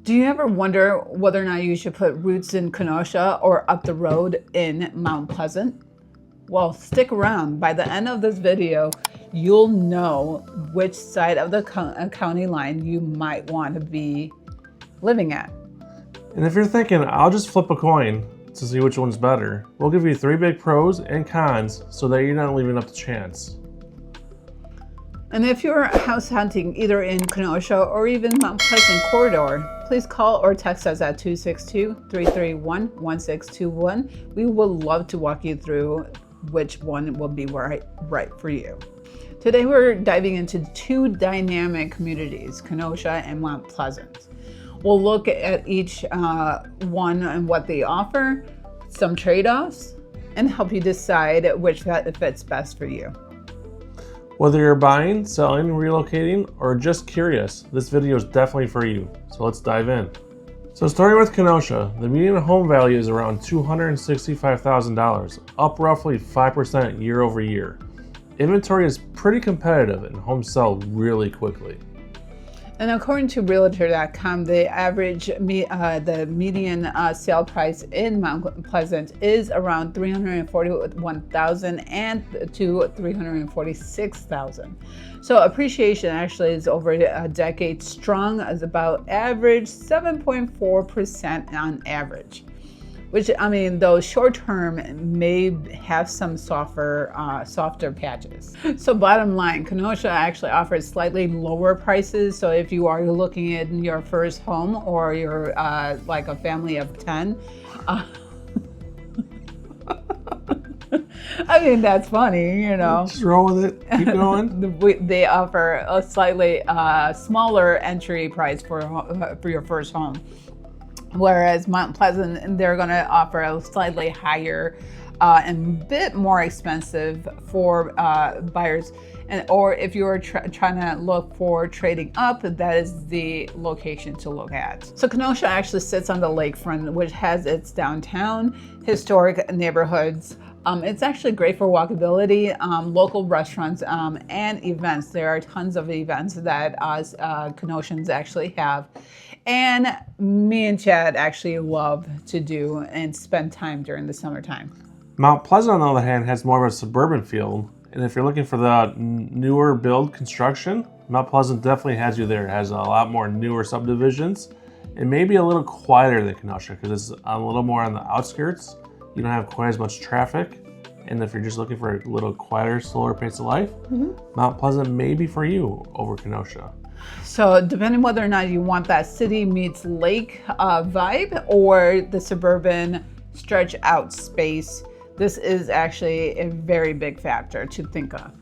Do you ever wonder whether or not you should put roots in Kenosha or up the road in Mount Pleasant? Well, stick around. By the end of this video, you'll know which side of the county line you might want to be living at. And if you're thinking, I'll just flip a coin to see which one's better, we'll give you 3 big pros and cons so that you're not leaving up to chance. And if you're house hunting either in Kenosha or even Mount Pleasant corridor, please call or text us at 262-331-1621. We would love to walk you through which one will be right for you. Today we're diving into 2 dynamic communities, Kenosha and Mount Pleasant. We'll look at each one and what they offer, some trade-offs, and help you decide which fits best for you. Whether you're buying, selling, relocating, or just curious, this video is definitely for you. So let's dive in. So starting with Kenosha, the median home value is around $265,000, up roughly 5% year over year. Inventory is pretty competitive and homes sell really quickly. And according to Realtor.com, the average, the median sale price in Mount Pleasant is around $341,000 to $346,000. So appreciation actually is over a decade strong, as about average 7.4% on average. Which, I mean, though short term may have some softer patches. So bottom line, Kenosha actually offers slightly lower prices. So if you are looking at your first home or you're like a family of 10, I mean, that's funny, you know. Just roll with it, keep going. They offer a slightly smaller entry price for your first home. Whereas Mount Pleasant, they're going to offer a slightly higher and a bit more expensive for buyers. Or if you're trying to look for trading up, that is the location to look at. So Kenosha actually sits on the lakefront, which has its downtown, historic neighborhoods. It's actually great for walkability, local restaurants, and events. There are tons of events that us Kenoshans actually have. And me and Chad actually love to do and spend time during the summertime. Mount Pleasant, on the other hand, has more of a suburban feel. And if you're looking for the newer build construction, Mount Pleasant definitely has you there. It has a lot more newer subdivisions. It may be a little quieter than Kenosha because it's a little more on the outskirts. You don't have quite as much traffic. And if you're just looking for a little quieter, slower pace of life, Mount Pleasant may be for you over Kenosha. So depending whether or not you want that city meets lake vibe or the suburban stretch out space, this is actually a very big factor to think of.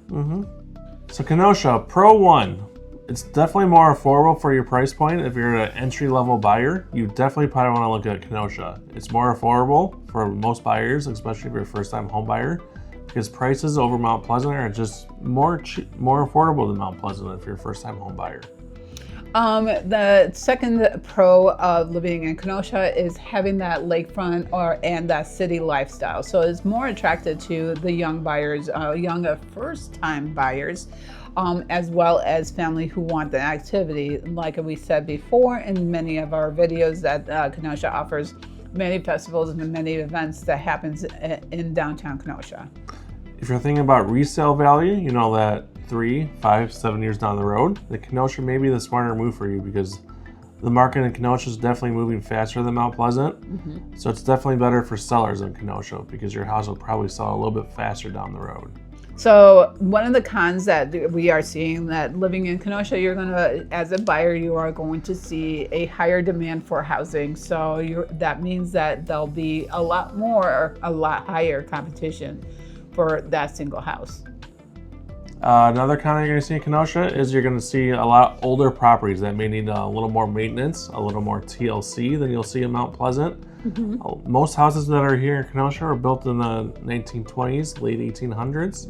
So Kenosha, Pro 1. It's definitely more affordable for your price point. If you're an entry-level buyer, you definitely probably want to look at Kenosha. It's more affordable for most buyers, especially if you're a first-time home buyer, because prices over Mount Pleasant are just more affordable than Mount Pleasant if you're a first-time home buyer. The second pro of living in Kenosha is having that lakefront and that city lifestyle. So it's more attracted to the young buyers, young first-time buyers, as well as family who want the activity. Like we said before in many of our videos, that Kenosha offers many festivals and many events that happens in downtown Kenosha. If you're thinking about resale value, you know that 3, 5, 7 years down the road, the Kenosha may be the smarter move for you because the market in Kenosha is definitely moving faster than Mount Pleasant. So it's definitely better for sellers in Kenosha because your house will probably sell a little bit faster down the road. So one of the cons that we are seeing, that living in Kenosha, you're going to, as a buyer, you are going to see a higher demand for housing. So that means that there'll be a lot higher competition for that single house. Another con you're going to see in Kenosha is you're going to see a lot older properties that may need a little more maintenance, a little more TLC than you'll see in Mount Pleasant. Most houses that are here in Kenosha are built in the 1920s, late 1800s,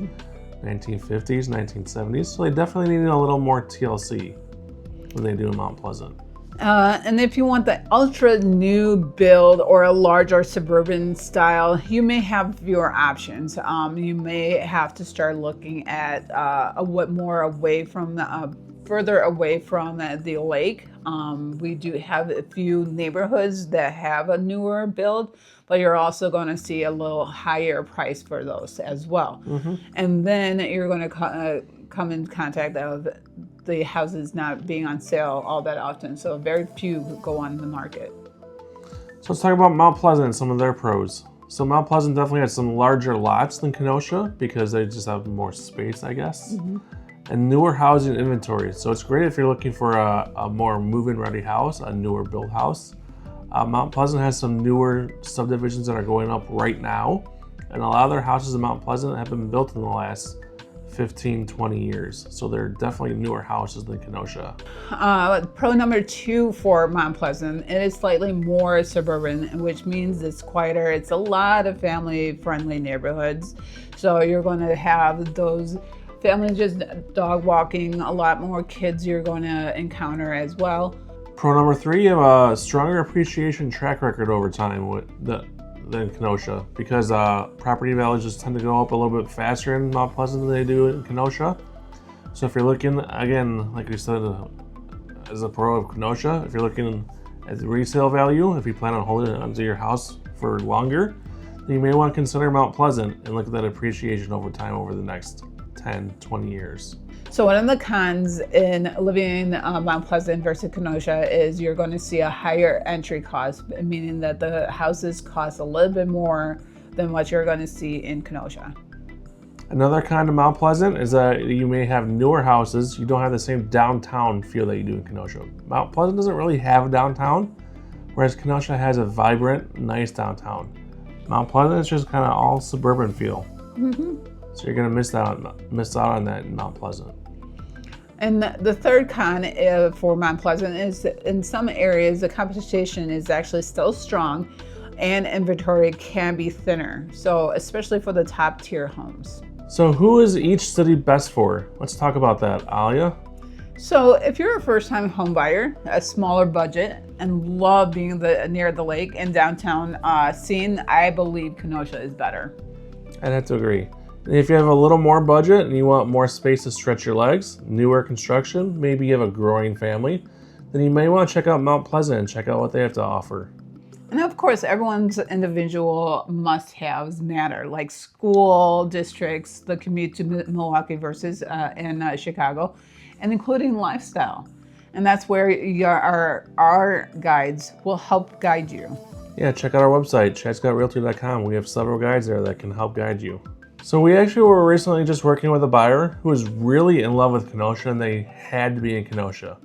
1950s, 1970s. So they definitely need a little more TLC than they do in Mount Pleasant. And if you want the ultra new build or a larger suburban style, you may have fewer options. You may have to start looking at what more away from the further away from the lake. We do have a few neighborhoods that have a newer build, but you're also going to see a little higher price for those as well. And then you're going to come in contact of the houses not being on sale all that often. So very few go on the market. So let's talk about Mount Pleasant and some of their pros. So Mount Pleasant definitely has some larger lots than Kenosha because they just have more space, I guess. And newer housing inventory. So it's great if you're looking for a more move-in ready house, a newer built house. Mount Pleasant has some newer subdivisions that are going up right now. And a lot of their houses in Mount Pleasant have been built in the last 15, 20 years. So they're definitely newer houses than Kenosha. Pro number 2 for Mount Pleasant, it is slightly more suburban, which means it's quieter. It's a lot of family-friendly neighborhoods. So you're going to have those families just dog walking, a lot more kids you're going to encounter as well. Pro number 3, you have a stronger appreciation track record over time than Kenosha because property values just tend to go up a little bit faster in Mount Pleasant than they do in Kenosha. So if you're looking, again, like we said, as a pro of Kenosha, if you're looking at the resale value, if you plan on holding it onto your house for longer, then you may want to consider Mount Pleasant and look at that appreciation over time over the next 10, 20 years. So one of the cons in living in Mount Pleasant versus Kenosha is you're going to see a higher entry cost, meaning that the houses cost a little bit more than what you're going to see in Kenosha. Another con of Mount Pleasant is that you may have newer houses. You don't have the same downtown feel that you do in Kenosha. Mount Pleasant doesn't really have a downtown, whereas Kenosha has a vibrant, nice downtown. Mount Pleasant is just kind of all suburban feel. So you're going to miss out on that in Mount Pleasant. And the third con for Mount Pleasant is that in some areas the competition is actually still strong and inventory can be thinner. So especially for the top tier homes. So who is each city best for? Let's talk about that, Aalia. So if you're a first-time home buyer, a smaller budget, and love being near the lake and downtown scene, I believe Kenosha is better. I'd have to agree. And if you have a little more budget and you want more space to stretch your legs, newer construction, maybe you have a growing family, then you may want to check out Mount Pleasant and check out what they have to offer. And of course, everyone's individual must-haves matter, like school districts, the commute to Milwaukee versus in Chicago, and including lifestyle. And that's where our guides will help guide you. Yeah, check out our website, chatscottrealty.com. We have several guides there that can help guide you. So we actually were recently just working with a buyer who was really in love with Kenosha and they had to be in Kenosha.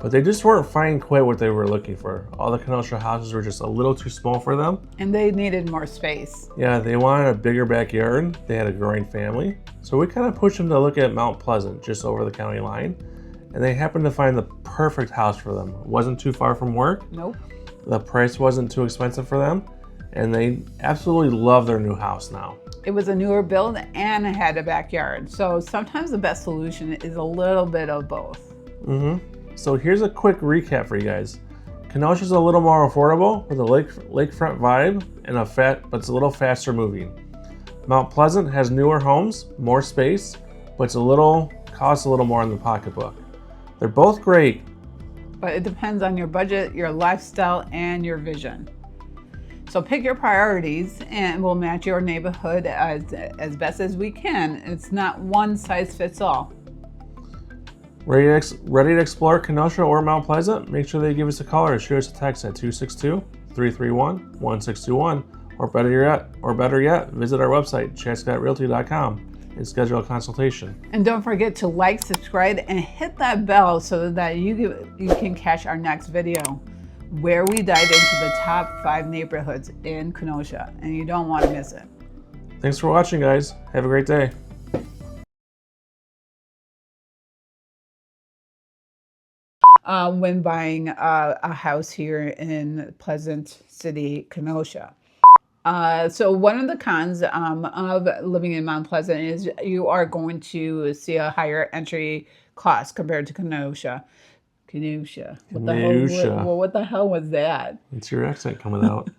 But they just weren't finding quite what they were looking for. All the Kenosha houses were just a little too small for them. And they needed more space. Yeah, they wanted a bigger backyard. They had a growing family. So we kind of pushed them to look at Mount Pleasant, just over the county line. And they happened to find the perfect house for them. It wasn't too far from work. Nope. The price wasn't too expensive for them. And they absolutely love their new house now. It was a newer build and it had a backyard. So sometimes the best solution is a little bit of both. So here's a quick recap for you guys. Kenosha's a little more affordable with a lakefront vibe and but it's a little faster moving. Mount Pleasant has newer homes, more space, but costs a little more in the pocketbook. They're both great. But it depends on your budget, your lifestyle, and your vision. So pick your priorities and we'll match your neighborhood as best as we can. It's not one size fits all. Ready to explore Kenosha or Mount Pleasant? Make sure that you give us a call or shoot us a text at 262-331-1621. Or better yet, visit our website, chatscottrealty.com, and schedule a consultation. And don't forget to like, subscribe, and hit that bell so that you can catch our next video, where we dive into the top 5 neighborhoods in Kenosha, and you don't want to miss it. Thanks for watching, guys. Have a great day. When buying a house here in Pleasant City, Kenosha. So one of the cons of living in Mount Pleasant is you are going to see a higher entry cost compared to Kenosha. Kenosha. What the hell was that? It's your accent coming out.